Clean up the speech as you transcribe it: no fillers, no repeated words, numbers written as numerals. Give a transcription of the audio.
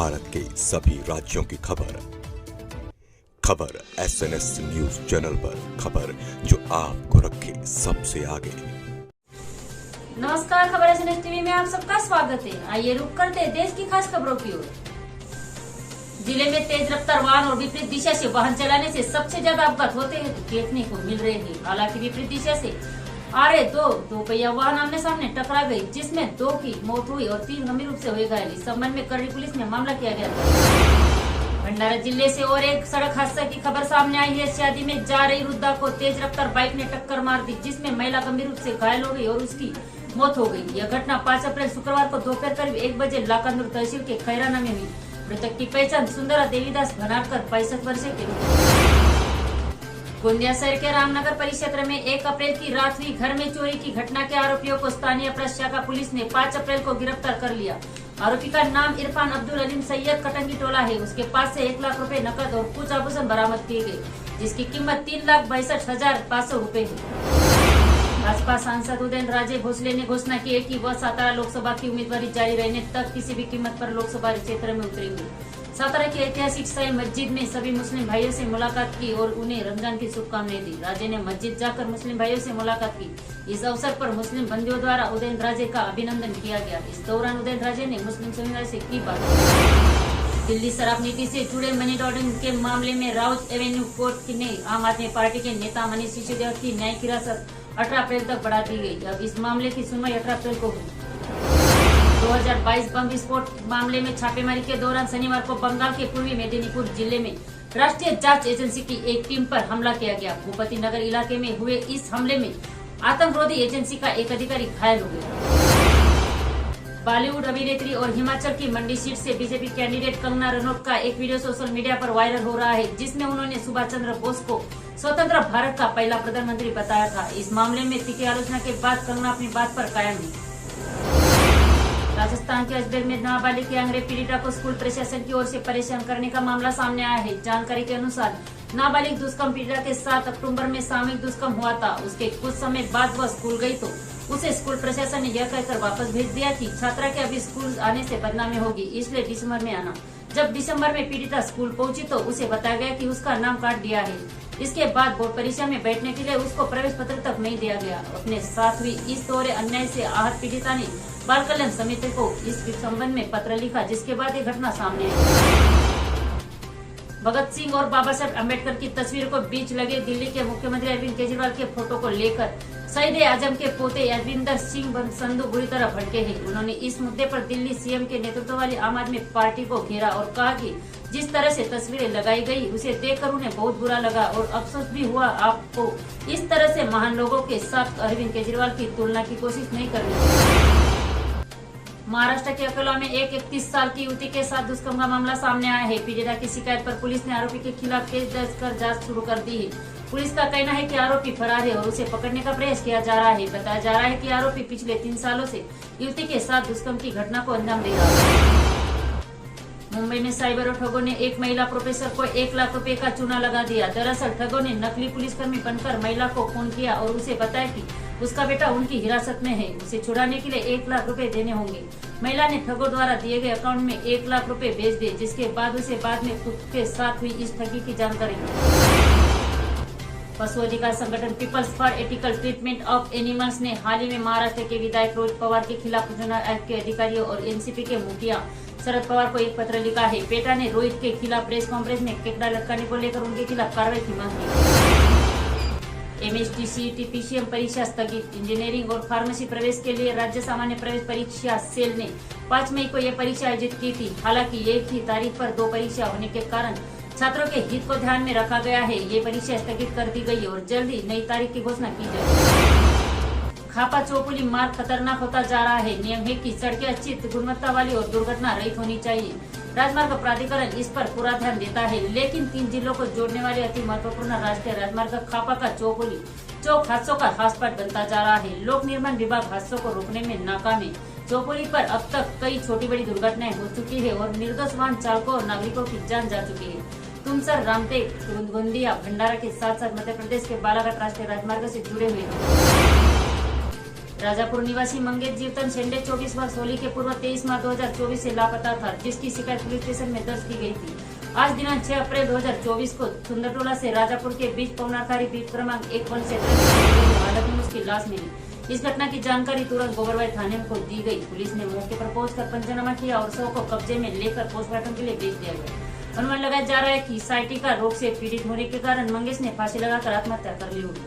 भारत के सभी राज्यों की खबर SNS न्यूज चैनल पर, खबर जो आपको रखे सबसे आगे। नमस्कार, खबर SNS टीवी में आप सबका स्वागत है। आइए रुक करते हैं देश की खास खबरों की ओर। जिले में तेज रफ्तार वाहन और विपरीत दिशा से वाहन चलाने से सबसे ज्यादा अपघात होते हैं देखने को मिल रहे हैं। हालांकि विपरीत दिशा से आ रहे दो पहिया वाहन आमने सामने टकरा गए, जिसमें 2 की मौत हुई और 3 गंभीर रूप से हुए घायल। इस संबंध में करड़ी पुलिस ने मामला किया गया था। भंडारा जिले से और एक सड़क हादसा की खबर सामने आई है। शादी में जा रही वृद्धा को तेज रफ्तार बाइक ने टक्कर मार दी, जिसमें महिला गंभीर रूप से घायल हो गई और उसकी मौत हो गई। यह घटना 5 अप्रैल शुक्रवार को दोपहर करीब 1 बजे लाकांदूर तहसील के खैराना में हुई। मृतक की पहचान सुंदरा देवीदास भनाटकर 65 वर्षीय के रूप में। गोंदिया शहर के रामनगर परिक्षेत्र में 1 अप्रैल की रात हुई घर में चोरी की घटना के आरोपियों को स्थानीय अपराध शाखा पुलिस ने 5 अप्रैल को गिरफ्तार कर लिया। आरोपी का नाम इरफान अब्दुल अलीम सैयद कटंगी टोला है। उसके पास से 1 लाख रुपए नकद और कुछ आभूषण बरामद किए गए, जिसकी कीमत 3,62,500 रूपए है। भाजपा सांसद उदयन राजे भोसले ने घोषणा की है कि वह सातारा लोकसभा की उम्मीदवारी जारी रहने तक किसी भी कीमत पर लोकसभा क्षेत्र में उतरेंगे। सातारा की ऐतिहासिक शाही मस्जिद में सभी मुस्लिम भाइयों से मुलाकात की और उन्हें रमजान की शुभकामनाएं दी। राजे ने मस्जिद जाकर मुस्लिम भाइयों से मुलाकात की। इस अवसर पर मुस्लिम बंदियों द्वारा उदयन राजे का अभिनंदन किया गया। इस दौरान उदयन राजे ने मुस्लिम समुदाय से की बात। दिल्ली शराब नीति से जुड़े मनी लॉन्ड्रिंग के मामले में राउज एवेन्यू कोर्ट ने आम आदमी पार्टी के नेता मनीष सिसोदिया की न्यायिक हिरासत 18 अप्रैल तक बढ़ा दी गई। अब इस मामले की सुनवाई 18 अप्रैल को हुई। 2022 बम विस्फोट मामले में छापेमारी के दौरान शनिवार को बंगाल के पूर्वी मेदिनीपुर जिले में राष्ट्रीय जांच एजेंसी की एक टीम पर हमला किया गया। भूपति नगर इलाके में हुए इस हमले में आतंकरोधी एजेंसी का एक अधिकारी घायल हो गया। बॉलीवुड अभिनेत्री और हिमाचल की मंडी सीट से बीजेपी कैंडिडेट कंगना रनौत का एक वीडियो सोशल मीडिया पर वायरल हो रहा है, जिसमें उन्होंने सुभाष चंद्र बोस को स्वतंत्र भारत का पहला प्रधानमंत्री बताया था। इस मामले में तीखी आलोचना के बाद कंगना अपनी बात पर कायम है। राजस्थान के अजमेर में नाबालिग के अंग्रेज पीड़िता को स्कूल प्रशासन की ओर से परेशान करने का मामला सामने आया है। जानकारी के अनुसार नाबालिग दुष्कर्म पीड़िता के 7 अक्टूबर में सामूहिक दुष्कर्म हुआ था। उसके कुछ समय बाद वह स्कूल गई तो उसे स्कूल प्रशासन ने यह कहकर वापस भेज दिया कि छात्रा के अभी स्कूल आने से बदनामी होगी, इसलिए दिसंबर में आना। जब दिसंबर में पीड़िता स्कूल पहुंची तो उसे बताया गया कि उसका नाम काट दिया है। इसके बाद बोर्ड परीक्षा में बैठने के लिए उसको प्रवेश पत्र तक नहीं दिया गया। अपने साथ हुई इस दोहरे अन्याय से आहत पीड़िता ने बाल कल्याण समिति को इस संबंध में पत्र लिखा, जिसके बाद ये घटना सामने आई। भगत सिंह और बाबा साहेब अम्बेडकर की तस्वीर को बीच लगे दिल्ली के मुख्यमंत्री अरविंद केजरीवाल के फोटो को लेकर शहीद आजम के पोते अरविंदर सिंह संधू बुरी तरह भड़के हैं। उन्होंने इस मुद्दे पर दिल्ली सीएम के नेतृत्व वाली आम आदमी पार्टी को घेरा और कहा कि जिस तरह से तस्वीरें लगाई गई उसे देखकर उन्हें बहुत बुरा लगा और अफसोस भी हुआ। आपको इस तरह से महान लोगों के साथ अरविंद केजरीवाल की तुलना की कोशिश नहीं करनी चाहिए। महाराष्ट्र के अकोला में एक 31 साल की युवती के साथ दुष्कर्म का मामला सामने आया है। पीड़िता की शिकायत पर पुलिस ने आरोपी के खिलाफ केस दर्ज कर जांच शुरू कर दी है। पुलिस का कहना है कि आरोपी फरार है और उसे पकड़ने का प्रयास किया जा रहा है। बताया जा रहा है कि आरोपी पिछले 3 सालों से युवती के साथ दुष्कर्म की घटना को अंजाम दे रहा है। मुंबई में साइबर ठगों ने एक महिला प्रोफेसर को 1 लाख रुपए का चूना लगा दिया। दरअसल ठगों ने नकली पुलिसकर्मी बनकर महिला को फोन किया और उसे बताया कि उसका बेटा उनकी हिरासत में है, उसे छुड़ाने के लिए 1 लाख रुपए देने होंगे। महिला ने ठगों द्वारा दिए गए अकाउंट में 1 लाख रुपए भेज दिए, जिसके बाद उसे बाद में खुद के साथ हुई इस ठगी की जानकारी मिली। पशु अधिकार संगठन peoples for ethical treatment of animals ने हाल ही में महाराष्ट्र के विधायक रोहित पवार के खिलाफ चुनाव आयोग के अधिकारियों और एनसीपी के मुखिया शरद पवार को एक पत्र लिखा है। पेटा ने रोहित के खिलाफ प्रेस कॉन्फ्रेंस में केकड़ा लटकाने को लेकर उनके खिलाफ कार्रवाई की मांग की। एमएसटी सीईटी पीसीएम परीक्षा स्थगित। इंजीनियरिंग और फार्मेसी प्रवेश के लिए राज्य सामान्य प्रवेश परीक्षा सेल ने 5 मई को यह परीक्षा आयोजित की थी। हालांकि एक ही तारीख पर 2 परीक्षा होने के कारण छात्रों के हित को ध्यान में रखा गया है। ये परीक्षा स्थगित कर दी गई और जल्द ही नई तारीख की घोषणा की जाएगी। खापा चौपुली मार्ग खतरनाक होता जा रहा है। नियम है कि सड़कें अच्छी गुणवत्ता वाली और दुर्घटना रहित होनी चाहिए। राजमार्ग प्राधिकरण इस पर पूरा ध्यान देता है, लेकिन 3 जिलों को जोड़ने वाले अति महत्वपूर्ण राष्ट्रीय राजमार्ग खापा का चौपुली चौक हादसों का हॉटस्पॉट बनता जा रहा है। लोक निर्माण विभाग हादसों को रोकने में नाकाम है। चौपुली पर अब तक कई छोटी बड़ी दुर्घटनाएं हो चुकी है और निर्दोष वाहन चालकों और नागरिकों की जान जा चुकी है। तुमसर, रामटेक, गोंदिया, भंडारा के साथ साथ मध्य प्रदेश के बालाघाट राष्ट्रीय राजमार्ग से जुड़े हुए हैं। राजापुर निवासी मंगेश जीवतन शेंडे 24 वर्ष होली के पूर्व 23 मार्च 2024 से लापता था, जिसकी शिकायत पुलिस स्टेशन में दर्ज की गई थी। आज दिनांक 6 अप्रैल 2024 को सुंदरटोला से राजापुर के बीच पवनाखारी बीच क्रमांक 1 वन क्षेत्र में हालत में उसकी लाश मिली। इस घटना की जानकारी तुरंत गोबरवाई थाने को दी गई। पुलिस ने मौके पर पहुंचकर पंचनामा किया और शव को कब्जे में लेकर पोस्टमार्टम के लिए भेज दिया गया। अनुमान लगाया जा रहा है कि साइटिका रोग से पीड़ित होने के कारण मंगेश ने फांसी लगाकर आत्महत्या कर ली होगी।